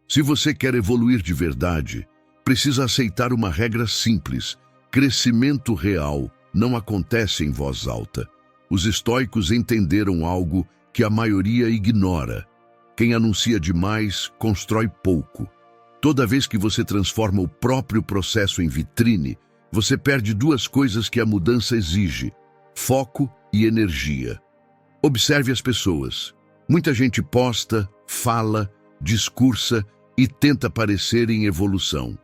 Se você quer evoluir de verdade, precisa aceitar uma regra simples: crescimento real não acontece em voz alta. Os estoicos entenderam algo que a maioria ignora. Quem anuncia demais, constrói pouco. Toda vez que você transforma o próprio processo em vitrine, você perde duas coisas que a mudança exige: foco e energia. Observe as pessoas. Muita gente posta, fala, discursa e tenta parecer em evolução.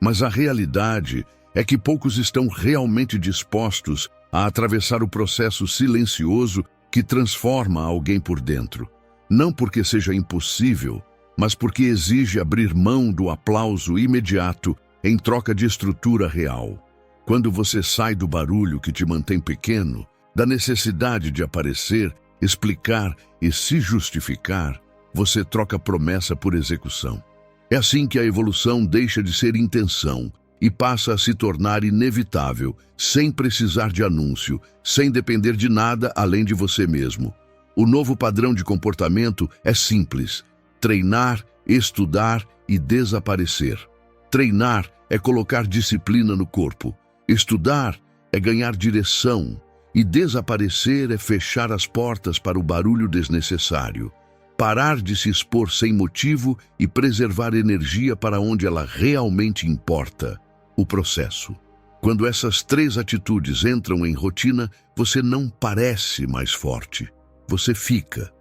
Mas a realidade é que poucos estão realmente dispostos a atravessar o processo silencioso que transforma alguém por dentro. Não porque seja impossível, mas porque exige abrir mão do aplauso imediato em troca de estrutura real. Quando você sai do barulho que te mantém pequeno, da necessidade de aparecer, explicar e se justificar, você troca promessa por execução. É assim que a evolução deixa de ser intenção e passa a se tornar inevitável, sem precisar de anúncio, sem depender de nada além de você mesmo. O novo padrão de comportamento é simples: treinar, estudar e desaparecer. Treinar é colocar disciplina no corpo. Estudar é ganhar direção. E desaparecer é fechar as portas para o barulho desnecessário. Parar de se expor sem motivo e preservar energia para onde ela realmente importa: o processo. Quando essas três atitudes entram em rotina, você não parece mais forte. Você fica.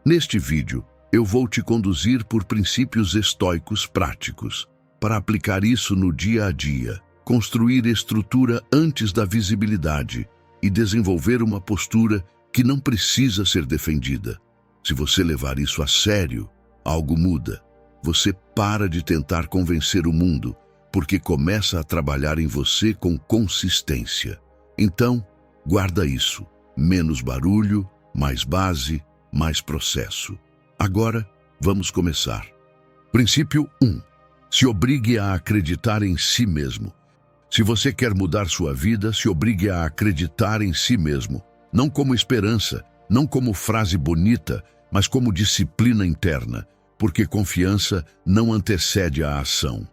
Neste vídeo, eu vou te conduzir por princípios estoicos práticos, para aplicar isso no dia a dia, construir estrutura antes da visibilidade e desenvolver uma postura que não precisa ser defendida. Se você levar isso a sério, algo muda. Você para de tentar convencer o mundo, porque começa a trabalhar em você com consistência. Então, guarda isso: menos barulho, mais base, mais processo. Agora, vamos começar. Princípio 1. Se obrigue a acreditar em si mesmo. Se você quer mudar sua vida, se obrigue a acreditar em si mesmo. Não como esperança, não como frase bonita, mas como disciplina interna, porque confiança não antecede a ação.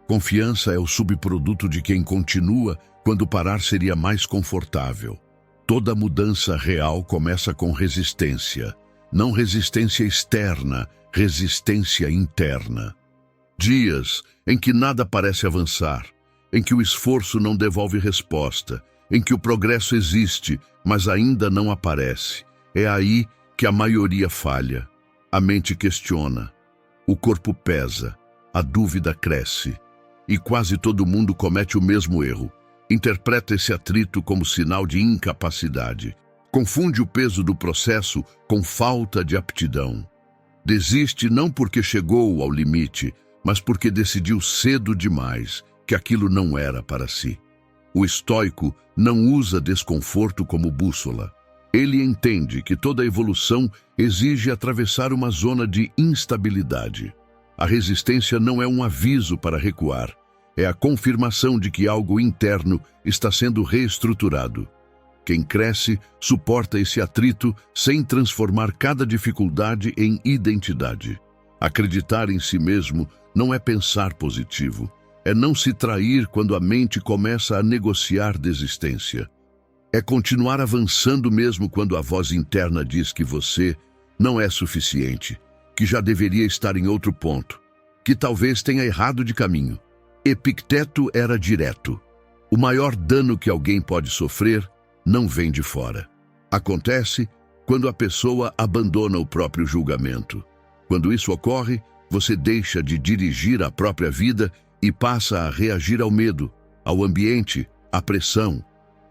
Confiança é o subproduto de quem continua quando parar seria mais confortável. Toda mudança real começa com resistência. Não resistência externa, resistência interna. Dias em que nada parece avançar, em que o esforço não devolve resposta, em que o progresso existe, mas ainda não aparece. É aí que a maioria falha. A mente questiona, o corpo pesa, a dúvida cresce. E quase todo mundo comete o mesmo erro. Interpreta esse atrito como sinal de incapacidade. Confunde o peso do processo com falta de aptidão. Desiste não porque chegou ao limite, mas porque decidiu cedo demais que aquilo não era para si. O estoico não usa desconforto como bússola. Ele entende que toda evolução exige atravessar uma zona de instabilidade. A resistência não é um aviso para recuar, é a confirmação de que algo interno está sendo reestruturado. Quem cresce suporta esse atrito sem transformar cada dificuldade em identidade. Acreditar em si mesmo não é pensar positivo. É não se trair quando a mente começa a negociar desistência. É continuar avançando mesmo quando a voz interna diz que você não é suficiente, que já deveria estar em outro ponto, que talvez tenha errado de caminho. Epicteto era direto. O maior dano que alguém pode sofrer não vem de fora. Acontece quando a pessoa abandona o próprio julgamento. Quando isso ocorre, você deixa de dirigir a própria vida e passa a reagir ao medo, ao ambiente, à pressão.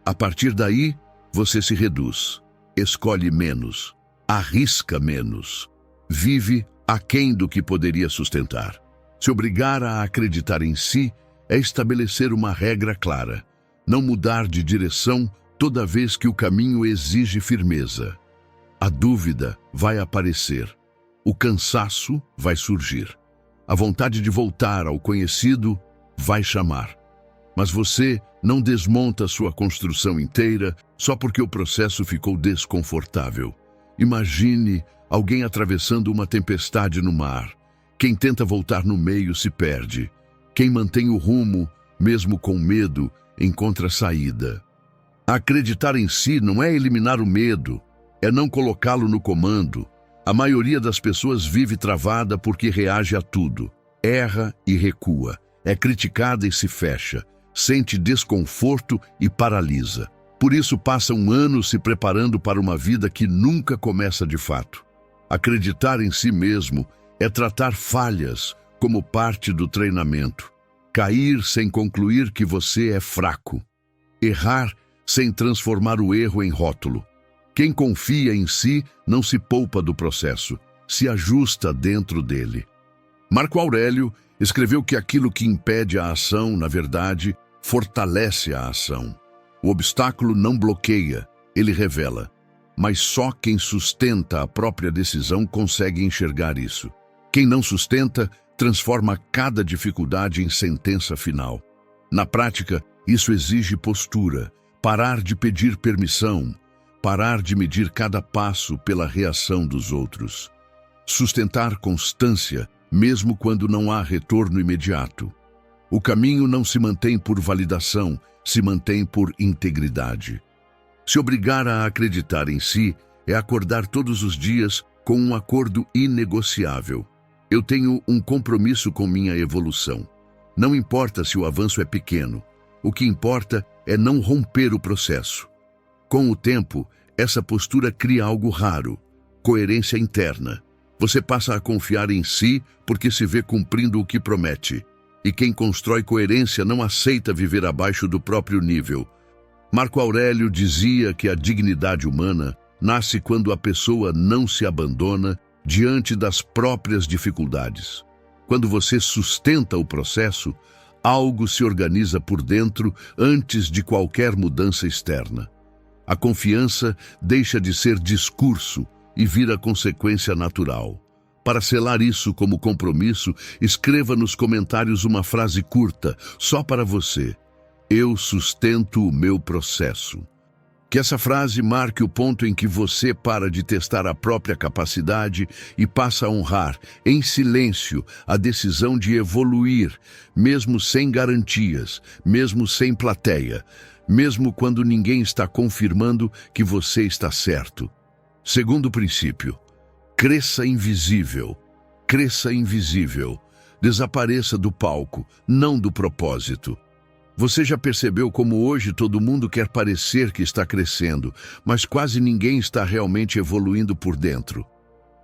A partir daí, você se reduz, escolhe menos, arrisca menos, vive aquém do que poderia sustentar. Se obrigar a acreditar em si é estabelecer uma regra clara: não mudar de direção toda vez que o caminho exige firmeza. A dúvida vai aparecer, o cansaço vai surgir. A vontade de voltar ao conhecido vai chamar. Mas você não desmonta sua construção inteira só porque o processo ficou desconfortável. Imagine alguém atravessando uma tempestade no mar. Quem tenta voltar no meio se perde. Quem mantém o rumo, mesmo com medo, encontra saída. Acreditar em si não é eliminar o medo, é não colocá-lo no comando. A maioria das pessoas vive travada porque reage a tudo. Erra e recua, é criticada e se fecha, sente desconforto e paralisa. Por isso passam anos se preparando para uma vida que nunca começa de fato. Acreditar em si mesmo é tratar falhas como parte do treinamento. Cair sem concluir que você é fraco. Errar sem transformar o erro em rótulo. Quem confia em si não se poupa do processo, se ajusta dentro dele. Marco Aurélio escreveu que aquilo que impede a ação, na verdade, fortalece a ação. O obstáculo não bloqueia, ele revela. Mas só quem sustenta a própria decisão consegue enxergar isso. Quem não sustenta, transforma cada dificuldade em sentença final. Na prática, isso exige postura, parar de pedir permissão, parar de medir cada passo pela reação dos outros. Sustentar constância, mesmo quando não há retorno imediato. O caminho não se mantém por validação, se mantém por integridade. Se obrigar a acreditar em si é acordar todos os dias com um acordo inegociável. Eu tenho um compromisso com minha evolução. Não importa se o avanço é pequeno. O que importa é não romper o processo. Com o tempo, essa postura cria algo raro, coerência interna. Você passa a confiar em si porque se vê cumprindo o que promete. E quem constrói coerência não aceita viver abaixo do próprio nível. Marco Aurélio dizia que a dignidade humana nasce quando a pessoa não se abandona diante das próprias dificuldades. Quando você sustenta o processo, algo se organiza por dentro antes de qualquer mudança externa. A confiança deixa de ser discurso e vira consequência natural. Para selar isso como compromisso, escreva nos comentários uma frase curta, só para você. Eu sustento o meu processo. Que essa frase marque o ponto em que você para de testar a própria capacidade e passa a honrar, em silêncio, a decisão de evoluir, mesmo sem garantias, mesmo sem plateia, mesmo quando ninguém está confirmando que você está certo. Segundo princípio, cresça invisível. Cresça invisível. Desapareça do palco, não do propósito. Você já percebeu como hoje todo mundo quer parecer que está crescendo, mas quase ninguém está realmente evoluindo por dentro?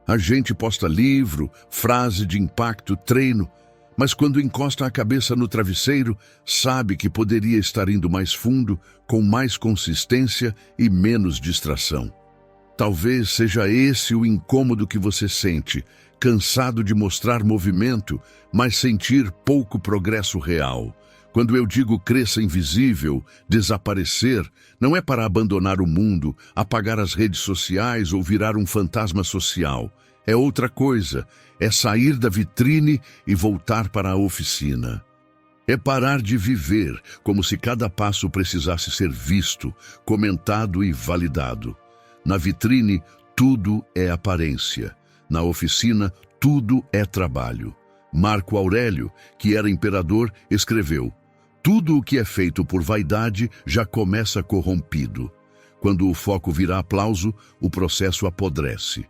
A gente posta livro, frase de impacto, treino, mas quando encosta a cabeça no travesseiro, sabe que poderia estar indo mais fundo, com mais consistência e menos distração. Talvez seja esse o incômodo que você sente, cansado de mostrar movimento, mas sentir pouco progresso real. Quando eu digo cresça invisível, desaparecer, não é para abandonar o mundo, apagar as redes sociais ou virar um fantasma social. É outra coisa, é sair da vitrine e voltar para a oficina. É parar de viver como se cada passo precisasse ser visto, comentado e validado. Na vitrine, tudo é aparência. Na oficina, tudo é trabalho. Marco Aurélio, que era imperador, escreveu: tudo o que é feito por vaidade já começa corrompido. Quando o foco vira aplauso, o processo apodrece.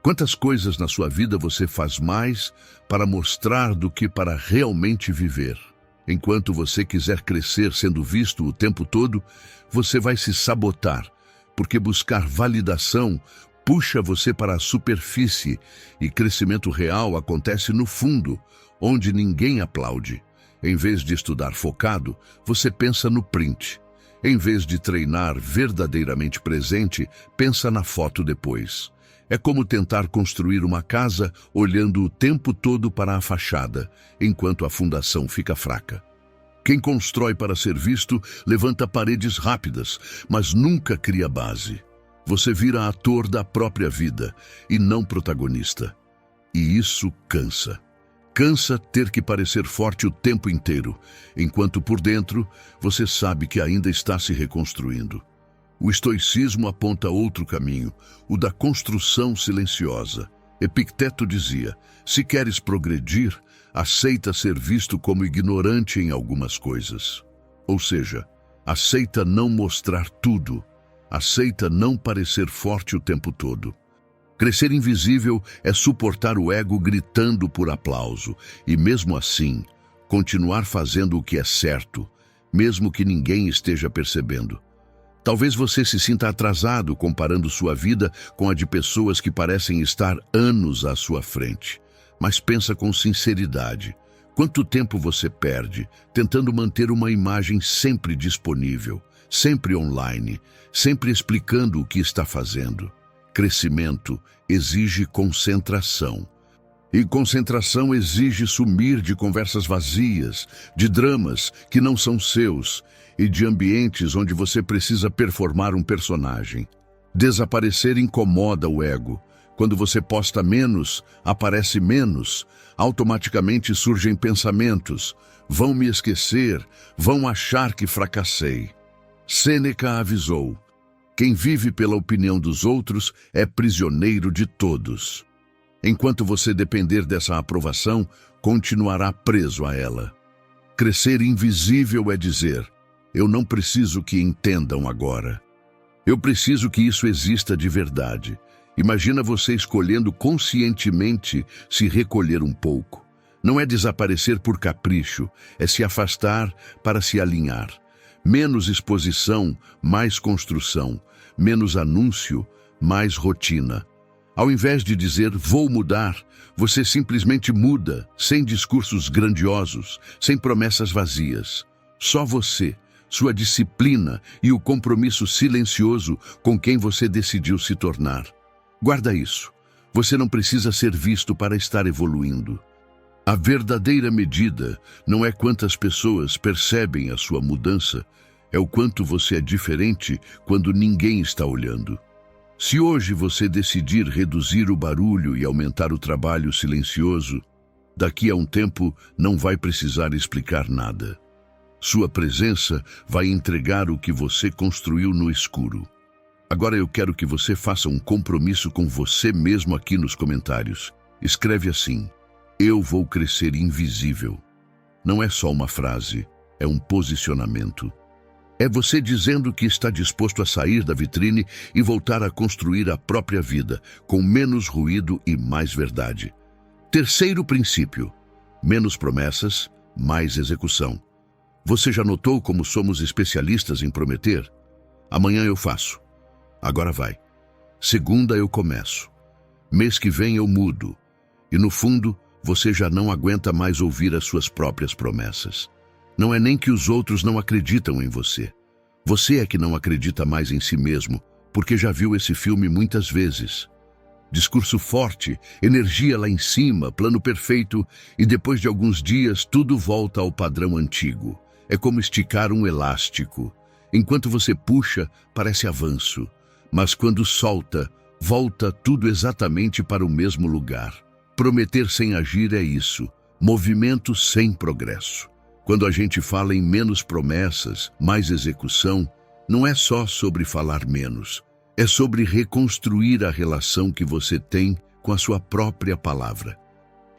Quantas coisas na sua vida você faz mais para mostrar do que para realmente viver? Enquanto você quiser crescer sendo visto o tempo todo, você vai se sabotar, porque buscar validação puxa você para a superfície e crescimento real acontece no fundo, onde ninguém aplaude. Em vez de estudar focado, você pensa no print. Em vez de treinar verdadeiramente presente, pensa na foto depois. É como tentar construir uma casa olhando o tempo todo para a fachada, enquanto a fundação fica fraca. Quem constrói para ser visto levanta paredes rápidas, mas nunca cria base. Você vira ator da própria vida e não protagonista. E isso cansa. Cansa ter que parecer forte o tempo inteiro, enquanto por dentro você sabe que ainda está se reconstruindo. O estoicismo aponta outro caminho, o da construção silenciosa. Epicteto dizia: se queres progredir, aceita ser visto como ignorante em algumas coisas. Ou seja, aceita não mostrar tudo, aceita não parecer forte o tempo todo. Crescer invisível é suportar o ego gritando por aplauso e, mesmo assim, continuar fazendo o que é certo, mesmo que ninguém esteja percebendo. Talvez você se sinta atrasado comparando sua vida com a de pessoas que parecem estar anos à sua frente. Mas pensa com sinceridade. Quanto tempo você perde tentando manter uma imagem sempre disponível, sempre online, sempre explicando o que está fazendo? Crescimento exige concentração. E concentração exige sumir de conversas vazias, de dramas que não são seus e de ambientes onde você precisa performar um personagem. Desaparecer incomoda o ego. Quando você posta menos, aparece menos, automaticamente surgem pensamentos: vão me esquecer, vão achar que fracassei. Sêneca avisou: quem vive pela opinião dos outros é prisioneiro de todos. Enquanto você depender dessa aprovação, continuará preso a ela. Crescer invisível é dizer: eu não preciso que entendam agora. Eu preciso que isso exista de verdade. Imagina você escolhendo conscientemente se recolher um pouco. Não é desaparecer por capricho, é se afastar para se alinhar. Menos exposição, mais construção. Menos anúncio, mais rotina. Ao invés de dizer vou mudar, você simplesmente muda, sem discursos grandiosos, sem promessas vazias. Só você, sua disciplina e o compromisso silencioso com quem você decidiu se tornar. Guarda isso. Você não precisa ser visto para estar evoluindo. A verdadeira medida não é quantas pessoas percebem a sua mudança, é o quanto você é diferente quando ninguém está olhando. Se hoje você decidir reduzir o barulho e aumentar o trabalho silencioso, daqui a um tempo não vai precisar explicar nada. Sua presença vai entregar o que você construiu no escuro. Agora eu quero que você faça um compromisso com você mesmo aqui nos comentários. Escreve assim: eu vou crescer invisível. Não é só uma frase, é um posicionamento. É você dizendo que está disposto a sair da vitrine e voltar a construir a própria vida, com menos ruído e mais verdade. Terceiro princípio: menos promessas, mais execução. Você já notou como somos especialistas em prometer? Amanhã eu faço. Agora vai. Segunda eu começo. Mês que vem eu mudo. E no fundo, você já não aguenta mais ouvir as suas próprias promessas. Não é nem que os outros não acreditam em você. Você é que não acredita mais em si mesmo, porque já viu esse filme muitas vezes. Discurso forte, energia lá em cima, plano perfeito, e depois de alguns dias tudo volta ao padrão antigo. É como esticar um elástico. Enquanto você puxa, parece avanço. Mas quando solta, volta tudo exatamente para o mesmo lugar. Prometer sem agir é isso. Movimento sem progresso. Quando a gente fala em menos promessas, mais execução, não é só sobre falar menos. É sobre reconstruir a relação que você tem com a sua própria palavra.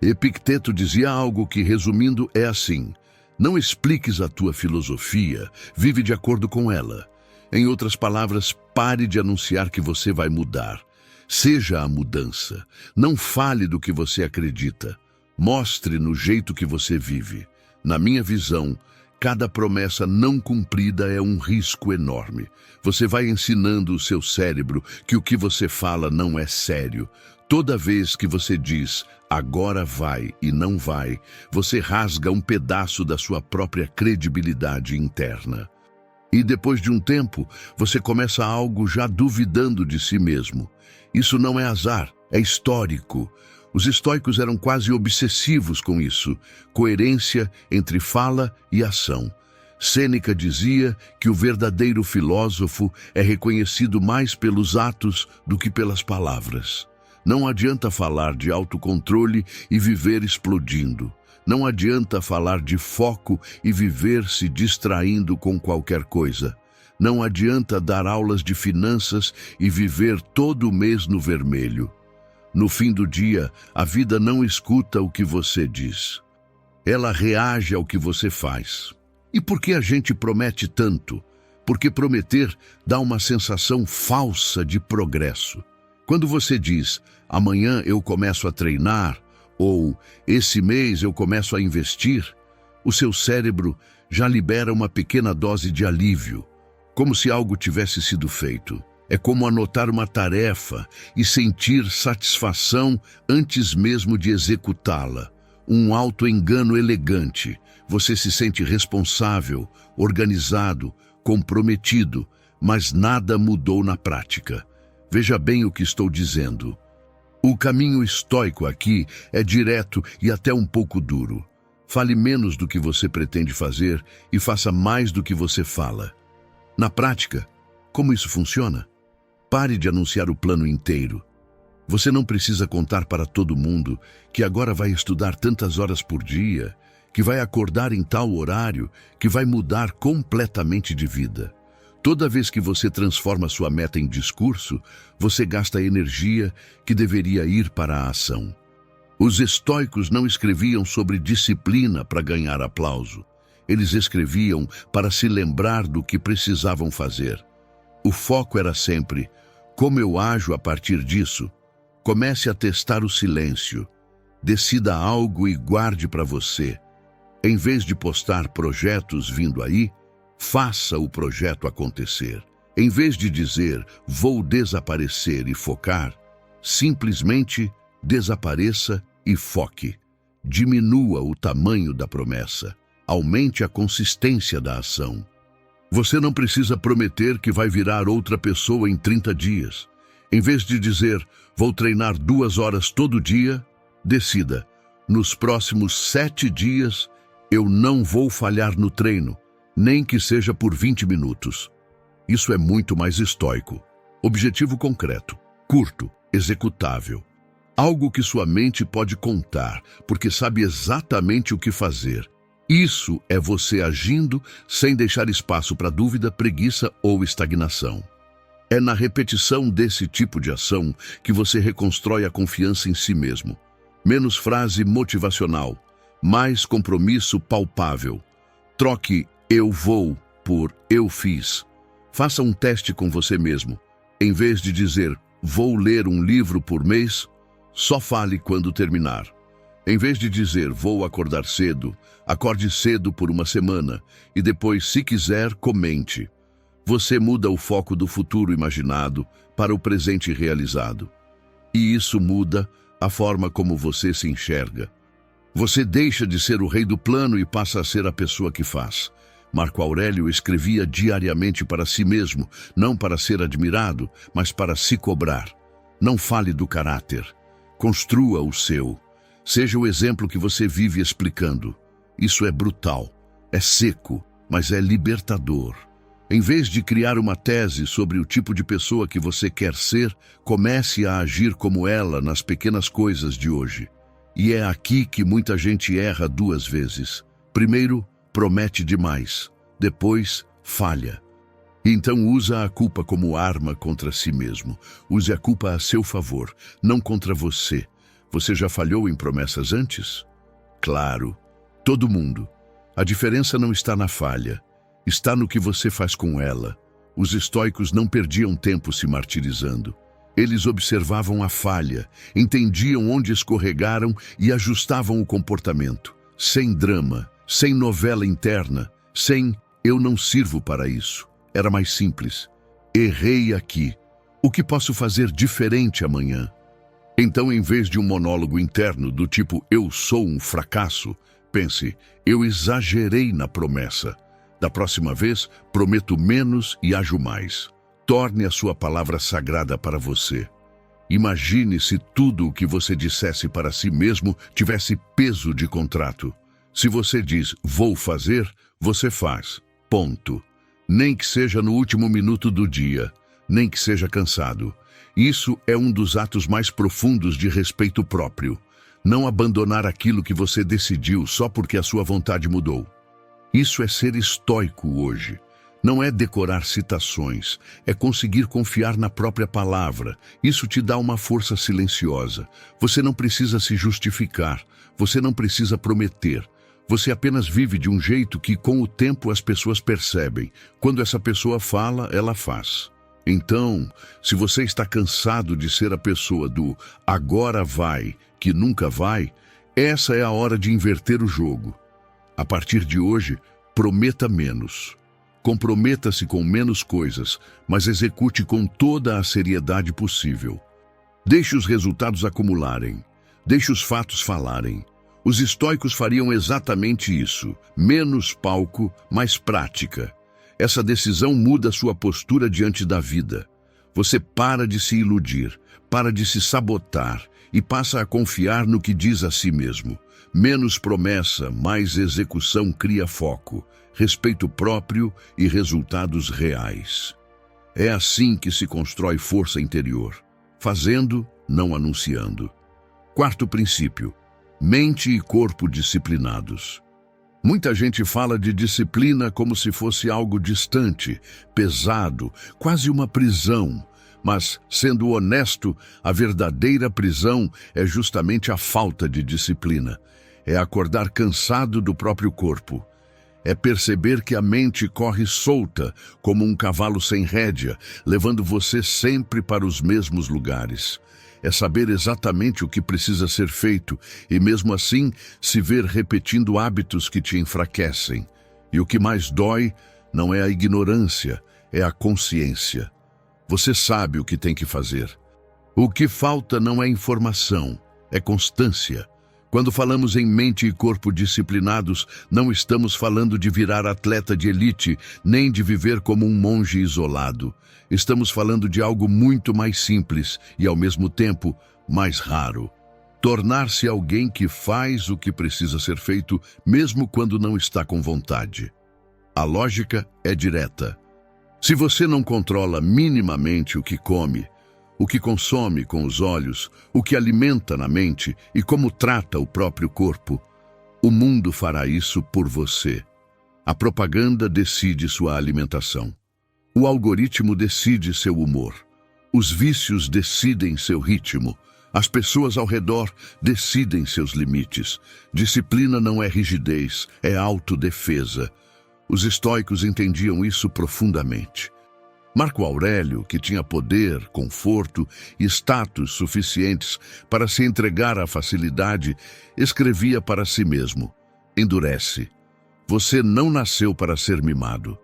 Epicteto dizia algo que, resumindo, é assim: não expliques a tua filosofia, vive de acordo com ela. Em outras palavras, pare de anunciar que você vai mudar. Seja a mudança. Não fale do que você acredita. Mostre no jeito que você vive. Na minha visão, cada promessa não cumprida é um risco enorme. Você vai ensinando o seu cérebro que o que você fala não é sério. Toda vez que você diz agora vai e não vai, você rasga um pedaço da sua própria credibilidade interna. E depois de um tempo, você começa algo já duvidando de si mesmo. Isso não é azar, é histórico. Os estoicos eram quase obsessivos com isso, coerência entre fala e ação. Sêneca dizia que o verdadeiro filósofo é reconhecido mais pelos atos do que pelas palavras. Não adianta falar de autocontrole e viver explodindo. Não adianta falar de foco e viver se distraindo com qualquer coisa. Não adianta dar aulas de finanças e viver todo mês no vermelho. No fim do dia, a vida não escuta o que você diz. Ela reage ao que você faz. E por que a gente promete tanto? Porque prometer dá uma sensação falsa de progresso. Quando você diz, amanhã eu começo a treinar, ou esse mês eu começo a investir, o seu cérebro já libera uma pequena dose de alívio, como se algo tivesse sido feito. É como anotar uma tarefa e sentir satisfação antes mesmo de executá-la. Um auto-engano elegante. Você se sente responsável, organizado, comprometido, mas nada mudou na prática. Veja bem o que estou dizendo. O caminho estoico aqui é direto e até um pouco duro. Fale menos do que você pretende fazer e faça mais do que você fala. Na prática, como isso funciona? Pare de anunciar o plano inteiro. Você não precisa contar para todo mundo que agora vai estudar tantas horas por dia, que vai acordar em tal horário, que vai mudar completamente de vida. Toda vez que você transforma sua meta em discurso, você gasta energia que deveria ir para a ação. Os estoicos não escreviam sobre disciplina para ganhar aplauso. Eles escreviam para se lembrar do que precisavam fazer. O foco era sempre, como eu ajo a partir disso? Comece a testar o silêncio. Decida algo e guarde para você. Em vez de postar projetos vindo aí, faça o projeto acontecer. Em vez de dizer, vou desaparecer e focar, simplesmente desapareça e foque. Diminua o tamanho da promessa. Aumente a consistência da ação. Você não precisa prometer que vai virar outra pessoa em 30 dias. Em vez de dizer, vou treinar 2 horas todo dia, decida, nos próximos 7 dias, eu não vou falhar no treino, nem que seja por 20 minutos. Isso é muito mais estoico. Objetivo concreto, curto, executável. Algo que sua mente pode contar, porque sabe exatamente o que fazer. Isso é você agindo sem deixar espaço para dúvida, preguiça ou estagnação. É na repetição desse tipo de ação que você reconstrói a confiança em si mesmo. Menos frase motivacional, mais compromisso palpável. Troque eu vou por eu fiz. Faça um teste com você mesmo. Em vez de dizer vou ler um livro por mês, só fale quando terminar. Em vez de dizer vou acordar cedo, acorde cedo por uma semana e depois, se quiser, comente. Você muda o foco do futuro imaginado para o presente realizado. E isso muda a forma como você se enxerga. Você deixa de ser o rei do plano e passa a ser a pessoa que faz. Marco Aurélio escrevia diariamente para si mesmo, não para ser admirado, mas para se cobrar. Não fale do caráter. Construa o seu. Seja o exemplo que você vive explicando. Isso é brutal, é seco, mas é libertador. Em vez de criar uma tese sobre o tipo de pessoa que você quer ser, comece a agir como ela nas pequenas coisas de hoje. E é aqui que muita gente erra 2 vezes. Primeiro, promete demais. Depois, falha. Então usa a culpa como arma contra si mesmo. Use a culpa a seu favor, não contra você. Você já falhou em promessas antes? Claro, todo mundo. A diferença não está na falha. Está no que você faz com ela. Os estoicos não perdiam tempo se martirizando. Eles observavam a falha, entendiam onde escorregaram e ajustavam o comportamento. Sem drama, sem novela interna, sem eu não sirvo para isso. Era mais simples. Errei aqui. O que posso fazer diferente amanhã? Então, em vez de um monólogo interno do tipo eu sou um fracasso, pense, eu exagerei na promessa. Da próxima vez, prometo menos e ajo mais. Torne a sua palavra sagrada para você. Imagine se tudo o que você dissesse para si mesmo tivesse peso de contrato. Se você diz, vou fazer, você faz. Ponto. Nem que seja no último minuto do dia, nem que seja cansado. Isso é um dos atos mais profundos de respeito próprio. Não abandonar aquilo que você decidiu só porque a sua vontade mudou. Isso é ser estoico hoje. Não é decorar citações, é conseguir confiar na própria palavra. Isso te dá uma força silenciosa. Você não precisa se justificar, você não precisa prometer. Você apenas vive de um jeito que, com o tempo, as pessoas percebem. Quando essa pessoa fala, ela faz. Então, se você está cansado de ser a pessoa do agora vai, que nunca vai, essa é a hora de inverter o jogo. A partir de hoje, prometa menos. Comprometa-se com menos coisas, mas execute com toda a seriedade possível. Deixe os resultados acumularem. Deixe os fatos falarem. Os estoicos fariam exatamente isso. Menos palco, mais prática. Essa decisão muda sua postura diante da vida. Você para de se iludir, para de se sabotar e passa a confiar no que diz a si mesmo. Menos promessa, mais execução cria foco, respeito próprio e resultados reais. É assim que se constrói força interior, fazendo, não anunciando. Quarto princípio: mente e corpo disciplinados. Muita gente fala de disciplina como se fosse algo distante, pesado, quase uma prisão. Mas, sendo honesto, a verdadeira prisão é justamente a falta de disciplina. É acordar cansado do próprio corpo. É perceber que a mente corre solta, como um cavalo sem rédea, levando você sempre para os mesmos lugares. É saber exatamente o que precisa ser feito e, mesmo assim, se ver repetindo hábitos que te enfraquecem. E o que mais dói não é a ignorância, é a consciência. Você sabe o que tem que fazer. O que falta não é informação, é constância. Quando falamos em mente e corpo disciplinados, não estamos falando de virar atleta de elite, nem de viver como um monge isolado. Estamos falando de algo muito mais simples e, ao mesmo tempo, mais raro. Tornar-se alguém que faz o que precisa ser feito, mesmo quando não está com vontade. A lógica é direta. Se você não controla minimamente o que come, o que consome com os olhos, o que alimenta na mente e como trata o próprio corpo, o mundo fará isso por você. A propaganda decide sua alimentação. O algoritmo decide seu humor. Os vícios decidem seu ritmo. As pessoas ao redor decidem seus limites. Disciplina não é rigidez, é autodefesa. Os estoicos entendiam isso profundamente. Marco Aurélio, que tinha poder, conforto e status suficientes para se entregar à facilidade, escrevia para si mesmo: endurece. Você não nasceu para ser mimado.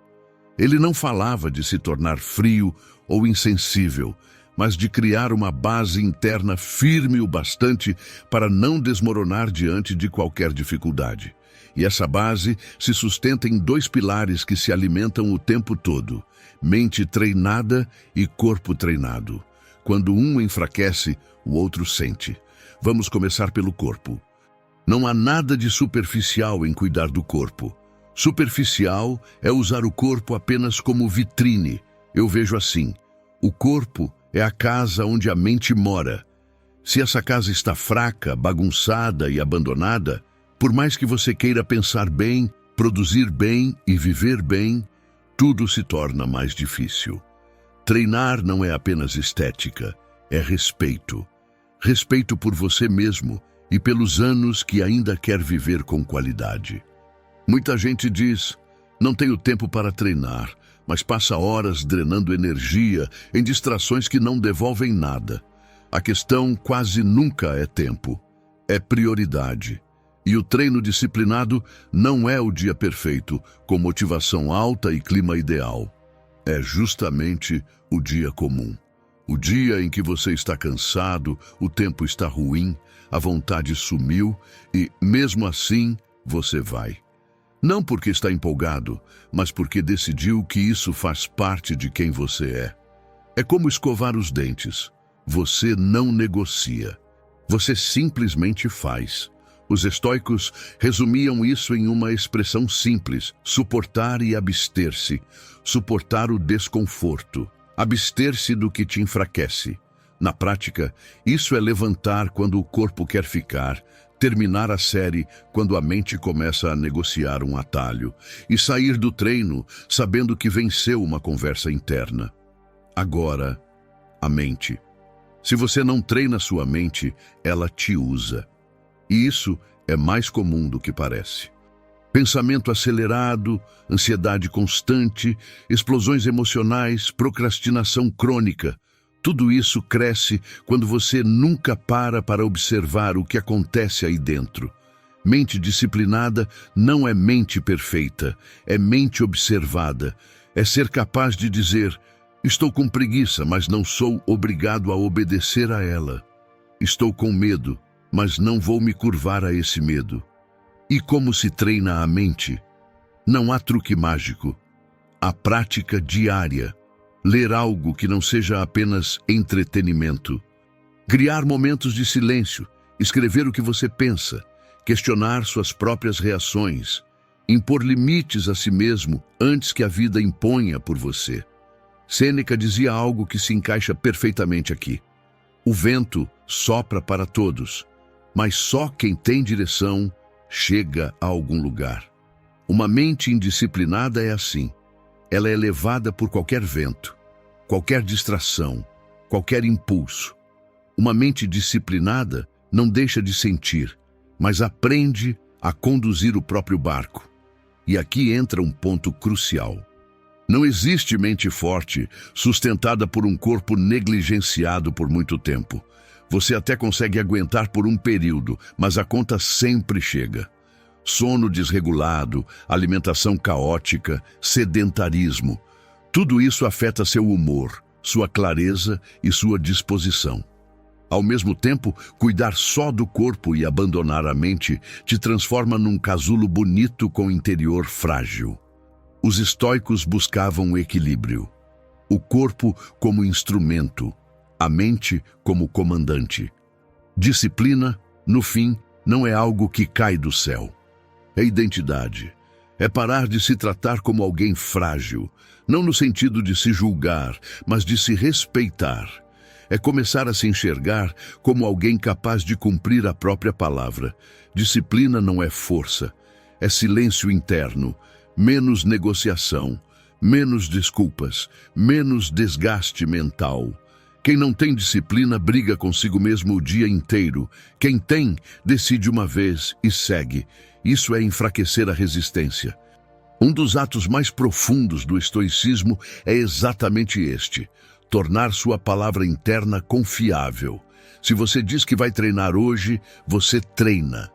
Ele não falava de se tornar frio ou insensível, mas de criar uma base interna firme o bastante para não desmoronar diante de qualquer dificuldade. E essa base se sustenta em dois pilares que se alimentam o tempo todo: mente treinada e corpo treinado. Quando um enfraquece, o outro sente. Vamos começar pelo corpo. Não há nada de superficial em cuidar do corpo. Superficial é usar o corpo apenas como vitrine. Eu vejo assim: o corpo é a casa onde a mente mora. Se essa casa está fraca, bagunçada e abandonada, por mais que você queira pensar bem, produzir bem e viver bem, tudo se torna mais difícil. Treinar não é apenas estética, é respeito. Respeito por você mesmo e pelos anos que ainda quer viver com qualidade. Muita gente diz: não tenho tempo para treinar, mas passa horas drenando energia em distrações que não devolvem nada. A questão quase nunca é tempo, é prioridade. E o treino disciplinado não é o dia perfeito, com motivação alta e clima ideal. É justamente o dia comum. O dia em que você está cansado, o tempo está ruim, a vontade sumiu e, mesmo assim, você vai. Não porque está empolgado, mas porque decidiu que isso faz parte de quem você é. É como escovar os dentes. Você não negocia. Você simplesmente faz. Os estoicos resumiam isso em uma expressão simples: suportar e abster-se. Suportar o desconforto. Abster-se do que te enfraquece. Na prática, isso é levantar quando o corpo quer ficar, terminar a série quando a mente começa a negociar um atalho e sair do treino sabendo que venceu uma conversa interna. Agora, a mente. Se você não treina sua mente, ela te usa. E isso é mais comum do que parece. Pensamento acelerado, ansiedade constante, explosões emocionais, procrastinação crônica. Tudo isso cresce quando você nunca para observar o que acontece aí dentro. Mente disciplinada não é mente perfeita, é mente observada. É ser capaz de dizer: estou com preguiça, mas não sou obrigado a obedecer a ela. Estou com medo, mas não vou me curvar a esse medo. E como se treina a mente? Não há truque mágico. Há prática diária. Ler algo que não seja apenas entretenimento. Criar momentos de silêncio. Escrever o que você pensa. Questionar suas próprias reações. Impor limites a si mesmo antes que a vida imponha por você. Sêneca dizia algo que se encaixa perfeitamente aqui. O vento sopra para todos, mas só quem tem direção chega a algum lugar. Uma mente indisciplinada é assim. Ela é levada por qualquer vento, qualquer distração, qualquer impulso. Uma mente disciplinada não deixa de sentir, mas aprende a conduzir o próprio barco. E aqui entra um ponto crucial. Não existe mente forte sustentada por um corpo negligenciado por muito tempo. Você até consegue aguentar por um período, mas a conta sempre chega. Sono desregulado, alimentação caótica, sedentarismo. Tudo isso afeta seu humor, sua clareza e sua disposição. Ao mesmo tempo, cuidar só do corpo e abandonar a mente te transforma num casulo bonito com interior frágil. Os estoicos buscavam o equilíbrio. O corpo como instrumento, a mente como comandante. Disciplina, no fim, não é algo que cai do céu. É identidade. É parar de se tratar como alguém frágil, não no sentido de se julgar, mas de se respeitar. É começar a se enxergar como alguém capaz de cumprir a própria palavra. Disciplina não é força, é silêncio interno, menos negociação, menos desculpas, menos desgaste mental. Quem não tem disciplina briga consigo mesmo o dia inteiro. Quem tem, decide uma vez e segue. Isso é enfraquecer a resistência. Um dos atos mais profundos do estoicismo é exatamente este: tornar sua palavra interna confiável. Se você diz que vai treinar hoje, você treina.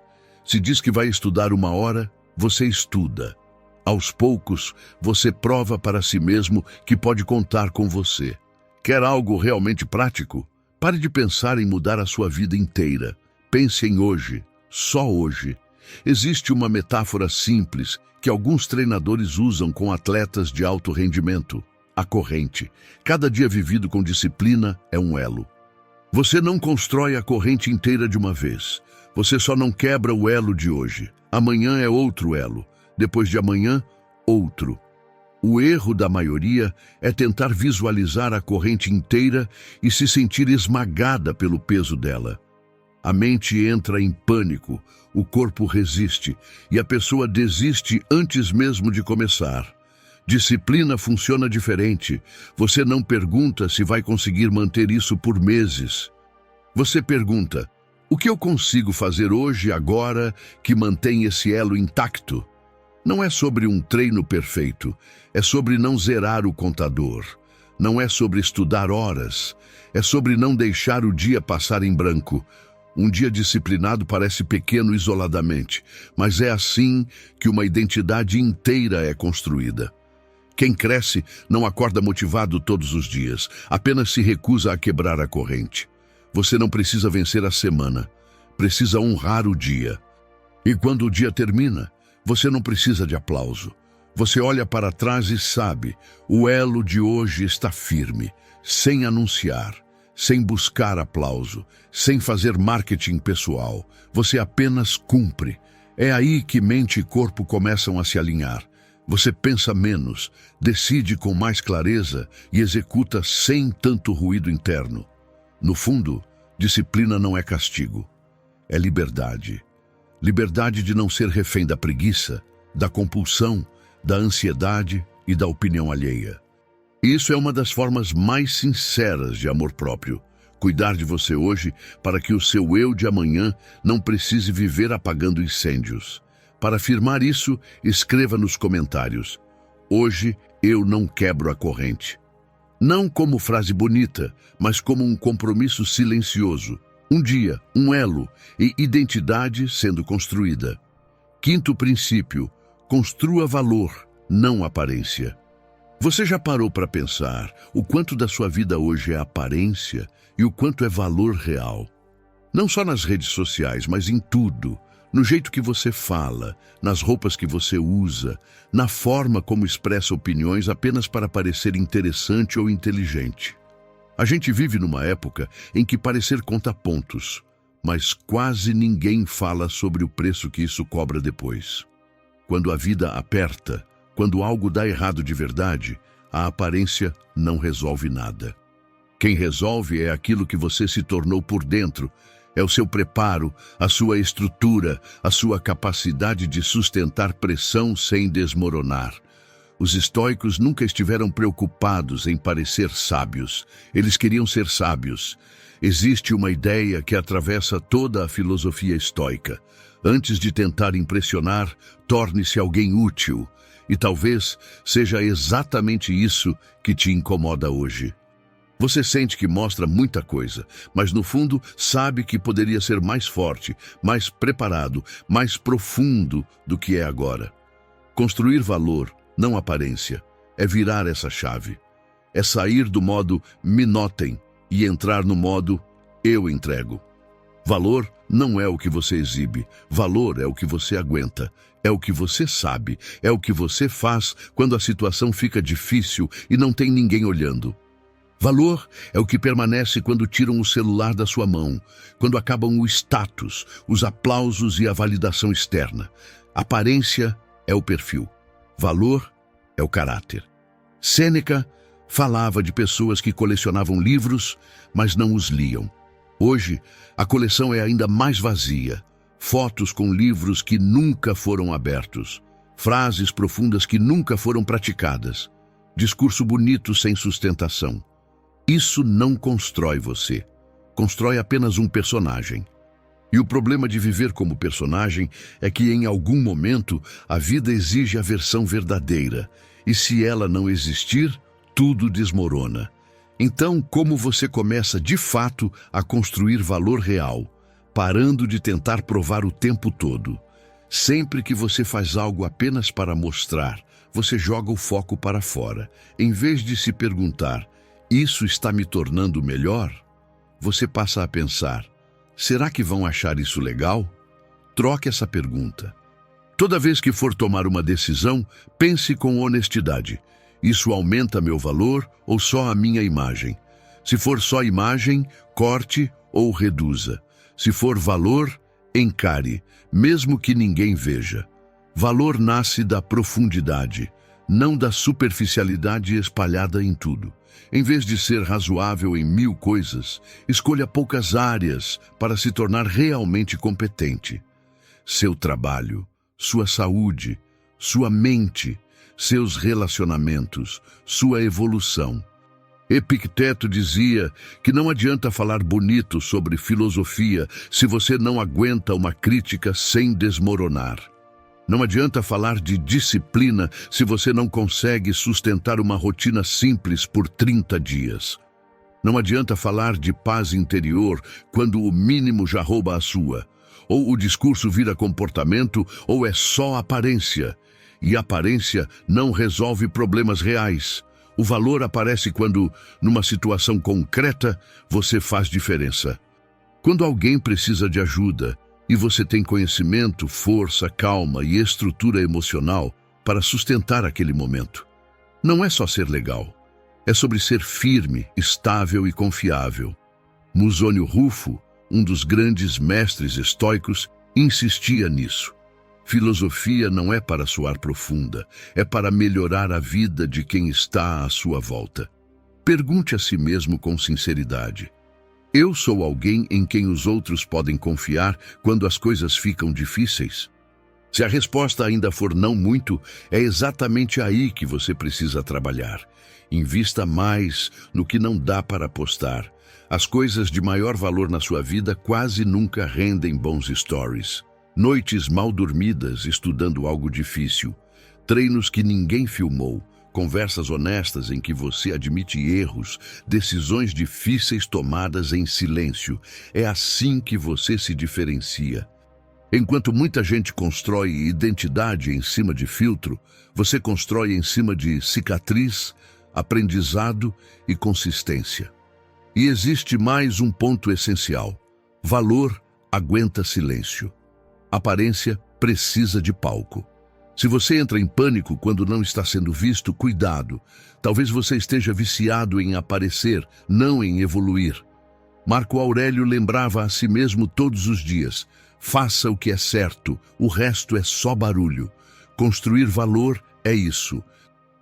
Se diz que vai estudar 1 hora, você estuda. Aos poucos, você prova para si mesmo que pode contar com você. Quer algo realmente prático? Pare de pensar em mudar a sua vida inteira. Pense em hoje, só hoje. Existe uma metáfora simples que alguns treinadores usam com atletas de alto rendimento: a corrente. Cada dia vivido com disciplina é um elo. Você não constrói a corrente inteira de uma vez. Você só não quebra o elo de hoje. Amanhã é outro elo. Depois de amanhã, outro. O erro da maioria é tentar visualizar a corrente inteira e se sentir esmagada pelo peso dela. A mente entra em pânico, o corpo resiste e a pessoa desiste antes mesmo de começar. Disciplina funciona diferente. Você não pergunta se vai conseguir manter isso por meses. Você pergunta: o que eu consigo fazer hoje, agora, que mantém esse elo intacto? Não é sobre um treino perfeito, é sobre não zerar o contador. Não é sobre estudar horas, é sobre não deixar o dia passar em branco. Um dia disciplinado parece pequeno isoladamente, mas é assim que uma identidade inteira é construída. Quem cresce não acorda motivado todos os dias, apenas se recusa a quebrar a corrente. Você não precisa vencer a semana, precisa honrar o dia. E quando o dia termina, você não precisa de aplauso. Você olha para trás e sabe: o elo de hoje está firme, sem anunciar, sem buscar aplauso, sem fazer marketing pessoal. Você apenas cumpre. É aí que mente e corpo começam a se alinhar. Você pensa menos, decide com mais clareza e executa sem tanto ruído interno. No fundo, disciplina não é castigo, é liberdade. Liberdade de não ser refém da preguiça, da compulsão, da ansiedade e da opinião alheia. Isso é uma das formas mais sinceras de amor próprio. Cuidar de você hoje para que o seu eu de amanhã não precise viver apagando incêndios. Para afirmar isso, escreva nos comentários: hoje eu não quebro a corrente. Não como frase bonita, mas como um compromisso silencioso. Um dia, um elo e identidade sendo construída. Quinto princípio: construa valor, não aparência. Você já parou para pensar o quanto da sua vida hoje é aparência e o quanto é valor real? Não só nas redes sociais, mas em tudo. No jeito que você fala, nas roupas que você usa, na forma como expressa opiniões apenas para parecer interessante ou inteligente. A gente vive numa época em que parecer conta pontos, mas quase ninguém fala sobre o preço que isso cobra depois. Quando a vida aperta, quando algo dá errado de verdade, a aparência não resolve nada. Quem resolve é aquilo que você se tornou por dentro. É o seu preparo, a sua estrutura, a sua capacidade de sustentar pressão sem desmoronar. Os estoicos nunca estiveram preocupados em parecer sábios. Eles queriam ser sábios. Existe uma ideia que atravessa toda a filosofia estoica. Antes de tentar impressionar, torne-se alguém útil. E talvez seja exatamente isso que te incomoda hoje. Você sente que mostra muita coisa, mas no fundo sabe que poderia ser mais forte, mais preparado, mais profundo do que é agora. Construir valor, não aparência, é virar essa chave. É sair do modo me notem e entrar no modo eu entrego. Valor não é o que você exibe, valor é o que você aguenta, é o que você sabe, é o que você faz quando a situação fica difícil e não tem ninguém olhando. Valor é o que permanece quando tiram o celular da sua mão, quando acabam o status, os aplausos e a validação externa. Aparência é o perfil, valor é o caráter. Sêneca falava de pessoas que colecionavam livros, mas não os liam. Hoje, a coleção é ainda mais vazia. Fotos com livros que nunca foram abertos, frases profundas que nunca foram praticadas, discurso bonito sem sustentação. Isso não constrói você, constrói apenas um personagem. E o problema de viver como personagem é que em algum momento a vida exige a versão verdadeira, e se ela não existir, tudo desmorona. Então, como você começa de fato a construir valor real, parando de tentar provar o tempo todo? Sempre que você faz algo apenas para mostrar, você joga o foco para fora. Em vez de se perguntar: isso está me tornando melhor? Você passa a pensar: será que vão achar isso legal? Troque essa pergunta. Toda vez que for tomar uma decisão, pense com honestidade. Isso aumenta meu valor ou só a minha imagem? Se for só imagem, corte ou reduza. Se for valor, encare, mesmo que ninguém veja. Valor nasce da profundidade, não da superficialidade espalhada em tudo. Em vez de ser razoável em 1000 coisas, escolha poucas áreas para se tornar realmente competente. Seu trabalho, sua saúde, sua mente, seus relacionamentos, sua evolução. Epicteto dizia que não adianta falar bonito sobre filosofia se você não aguenta uma crítica sem desmoronar. Não adianta falar de disciplina se você não consegue sustentar uma rotina simples por 30 dias. Não adianta falar de paz interior quando o mínimo já rouba a sua. Ou o discurso vira comportamento ou é só aparência. E aparência não resolve problemas reais. O valor aparece quando, numa situação concreta, você faz diferença. Quando alguém precisa de ajuda e você tem conhecimento, força, calma e estrutura emocional para sustentar aquele momento. Não é só ser legal, é sobre ser firme, estável e confiável. Musônio Rufo, um dos grandes mestres estoicos, insistia nisso. Filosofia não é para soar profunda, é para melhorar a vida de quem está à sua volta. Pergunte a si mesmo com sinceridade: Eu sou alguém em quem os outros podem confiar quando as coisas ficam difíceis? Se a resposta ainda for não muito, é exatamente aí que você precisa trabalhar. Invista mais no que não dá para apostar. As coisas de maior valor na sua vida quase nunca rendem bons stories. Noites mal dormidas estudando algo difícil. Treinos que ninguém filmou. Conversas honestas em que você admite erros. Decisões difíceis tomadas em silêncio. É assim que você se diferencia. Enquanto muita gente constrói identidade em cima de filtro, você constrói em cima de cicatriz, aprendizado e consistência. E existe mais um ponto essencial. Valor aguenta silêncio. Aparência precisa de palco. Se você entra em pânico quando não está sendo visto, cuidado. Talvez você esteja viciado em aparecer, não em evoluir. Marco Aurélio lembrava a si mesmo todos os dias: faça o que é certo, o resto é só barulho. Construir valor é isso.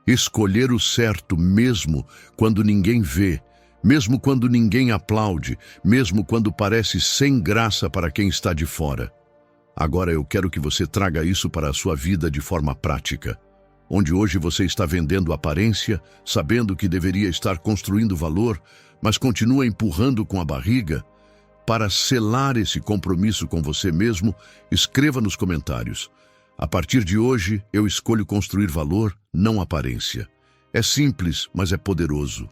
Escolher o certo mesmo quando ninguém vê, mesmo quando ninguém aplaude, mesmo quando parece sem graça para quem está de fora. Agora eu quero que você traga isso para a sua vida de forma prática. Onde hoje você está vendendo aparência, sabendo que deveria estar construindo valor, mas continua empurrando com a barriga. Para selar esse compromisso com você mesmo, escreva nos comentários: a partir de hoje, eu escolho construir valor, não aparência. É simples, mas é poderoso.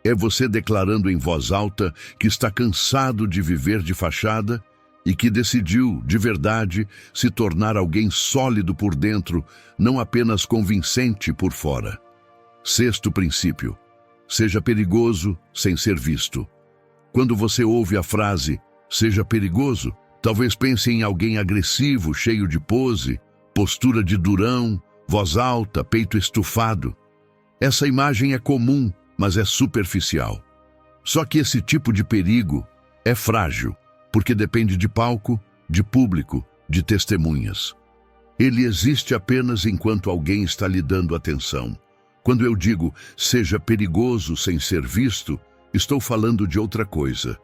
É você declarando em voz alta que está cansado de viver de fachada e que decidiu, de verdade, se tornar alguém sólido por dentro, não apenas convincente por fora. Sexto princípio: seja perigoso sem ser visto. Quando você ouve a frase, seja perigoso, talvez pense em alguém agressivo, cheio de pose, postura de durão, voz alta, peito estufado. Essa imagem é comum, mas é superficial. Só que esse tipo de perigo é frágil, porque depende de palco, de público, de testemunhas. Ele existe apenas enquanto alguém está lhe dando atenção. Quando eu digo seja perigoso sem ser visto, estou falando de outra coisa.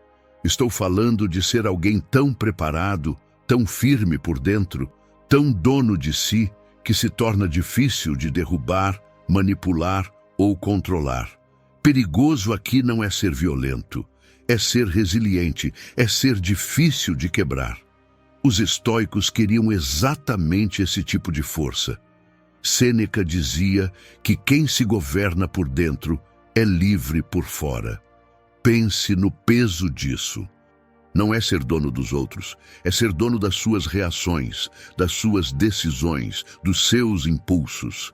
Estou falando de ser alguém tão preparado, tão firme por dentro, tão dono de si, que se torna difícil de derrubar, manipular ou controlar. Perigoso aqui não é ser violento, é ser resiliente, é ser difícil de quebrar. Os estoicos queriam exatamente esse tipo de força. Sêneca dizia que quem se governa por dentro é livre por fora. Pense no peso disso. Não é ser dono dos outros, é ser dono das suas reações, das suas decisões, dos seus impulsos.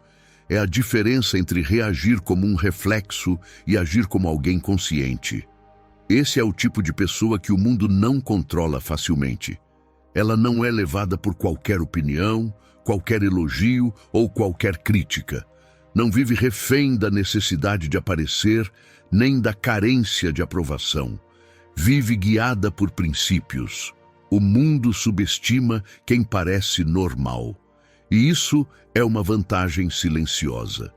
É a diferença entre reagir como um reflexo e agir como alguém consciente. Esse é o tipo de pessoa que o mundo não controla facilmente. Ela não é levada por qualquer opinião, qualquer elogio ou qualquer crítica. Não vive refém da necessidade de aparecer, nem da carência de aprovação. Vive guiada por princípios. O mundo subestima quem parece normal. E isso é uma vantagem silenciosa.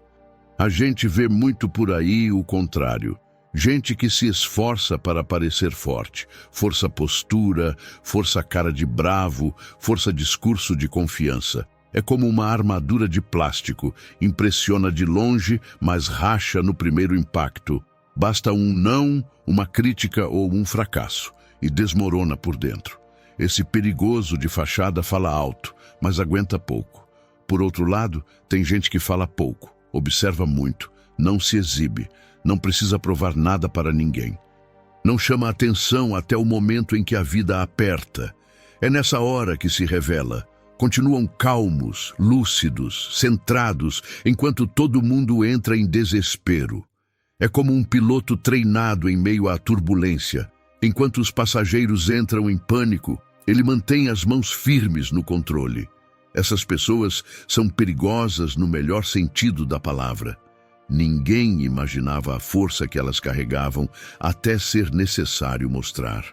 A gente vê muito por aí o contrário. Gente que se esforça para parecer forte. Força postura, força cara de bravo, força discurso de confiança. É como uma armadura de plástico. Impressiona de longe, mas racha no primeiro impacto. Basta um não, uma crítica ou um fracasso, e desmorona por dentro. Esse perigoso de fachada fala alto, mas aguenta pouco. Por outro lado, tem gente que fala pouco, observa muito, não se exibe, não precisa provar nada para ninguém. Não chama atenção até o momento em que a vida aperta. É nessa hora que se revela. Continuam calmos, lúcidos, centrados, enquanto todo mundo entra em desespero. É como um piloto treinado em meio à turbulência. Enquanto os passageiros entram em pânico, ele mantém as mãos firmes no controle. Essas pessoas são perigosas no melhor sentido da palavra. Ninguém imaginava a força que elas carregavam até ser necessário mostrar.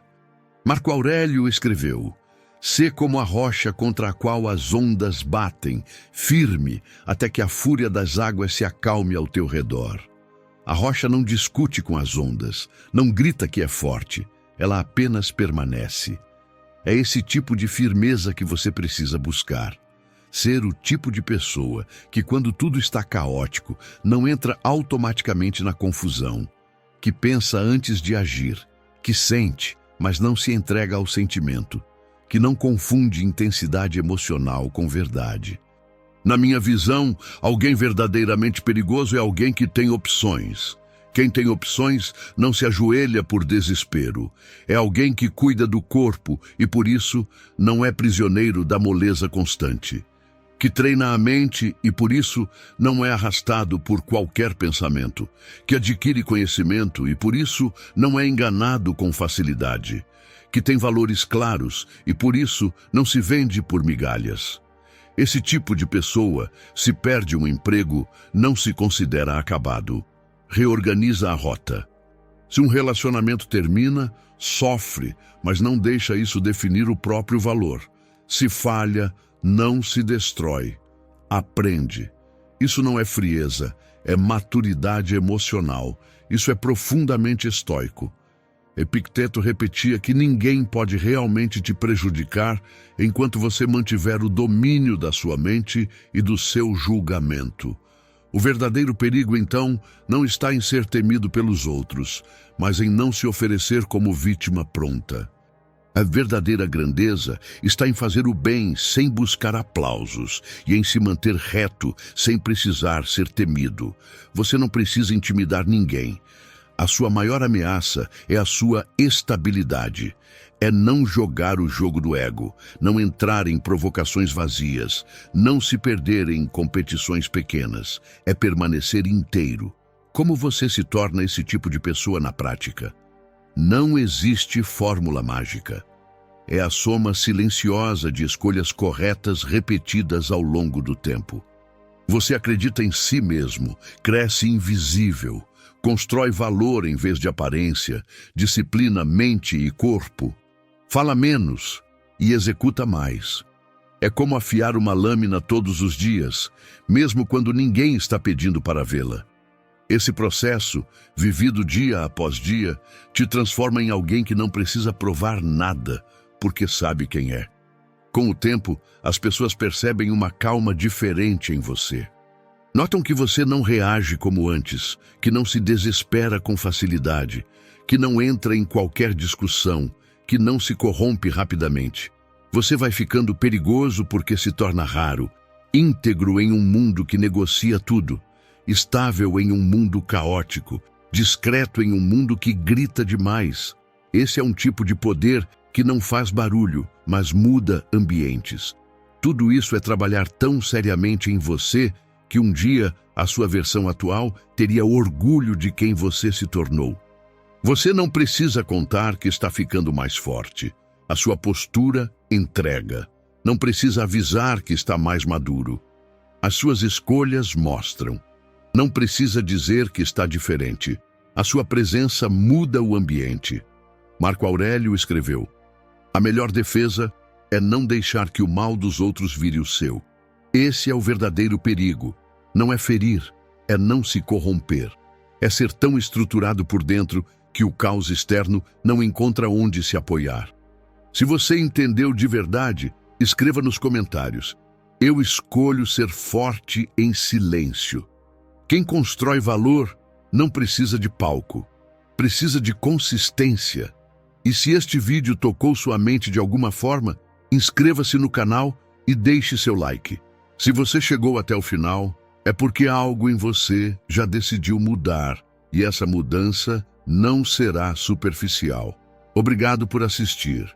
Marco Aurélio escreveu: "Sê como a rocha contra a qual as ondas batem, firme até que a fúria das águas se acalme ao teu redor." A rocha não discute com as ondas, não grita que é forte. ela apenas permanece. É esse tipo de firmeza que você precisa buscar. Ser o tipo de pessoa que, quando tudo está caótico, não entra automaticamente na confusão, que pensa antes de agir, que sente, mas não se entrega ao sentimento, que não confunde intensidade emocional com verdade. Na minha visão, alguém verdadeiramente perigoso é alguém que tem opções. Quem tem opções não se ajoelha por desespero. É alguém que cuida do corpo e, por isso, não é prisioneiro da moleza constante. Que treina a mente e, por isso, não é arrastado por qualquer pensamento. Que adquire conhecimento e, por isso, não é enganado com facilidade. Que tem valores claros e, por isso, não se vende por migalhas. Esse tipo de pessoa, se perde um emprego, não se considera acabado. Reorganiza a rota. Se um relacionamento termina, sofre, mas não deixa isso definir o próprio valor. Se falha, não se destrói. Aprende. Isso não é frieza, é maturidade emocional. Isso é profundamente estoico. Epicteto repetia que ninguém pode realmente te prejudicar enquanto você mantiver o domínio da sua mente e do seu julgamento. O verdadeiro perigo, então, não está em ser temido pelos outros, mas em não se oferecer como vítima pronta. A verdadeira grandeza está em fazer o bem sem buscar aplausos e em se manter reto sem precisar ser temido. Você não precisa intimidar ninguém. A sua maior ameaça é a sua estabilidade. É não jogar o jogo do ego, não entrar em provocações vazias, não se perder em competições pequenas. É permanecer inteiro. Como você se torna esse tipo de pessoa na prática? Não existe fórmula mágica. É a soma silenciosa de escolhas corretas repetidas ao longo do tempo. Você acredita em si mesmo, cresce invisível, constrói valor em vez de aparência, disciplina mente e corpo, fala menos e executa mais. É como afiar uma lâmina todos os dias, mesmo quando ninguém está pedindo para vê-la. Esse processo, vivido dia após dia, te transforma em alguém que não precisa provar nada, porque sabe quem é. Com o tempo, as pessoas percebem uma calma diferente em você. Notam que você não reage como antes, que não se desespera com facilidade, que não entra em qualquer discussão, que não se corrompe rapidamente. Você vai ficando perigoso porque se torna raro, íntegro em um mundo que negocia tudo, estável em um mundo caótico, discreto em um mundo que grita demais. Esse é um tipo de poder que não faz barulho, mas muda ambientes. Tudo isso é trabalhar tão seriamente em você que um dia a sua versão atual teria orgulho de quem você se tornou. Você não precisa contar que está ficando mais forte. A sua postura entrega. Não precisa avisar que está mais maduro. As suas escolhas mostram. Não precisa dizer que está diferente. A sua presença muda o ambiente. Marco Aurélio escreveu: a melhor defesa é não deixar que o mal dos outros vire o seu. Esse é o verdadeiro perigo. Não é ferir, é não se corromper. É ser tão estruturado por dentro que o caos externo não encontra onde se apoiar. Se você entendeu de verdade, escreva nos comentários: eu escolho ser forte em silêncio. Quem constrói valor não precisa de palco, precisa de consistência. E se este vídeo tocou sua mente de alguma forma, inscreva-se no canal e deixe seu like. Se você chegou até o final, é porque algo em você já decidiu mudar, e essa mudança não será superficial. Obrigado por assistir.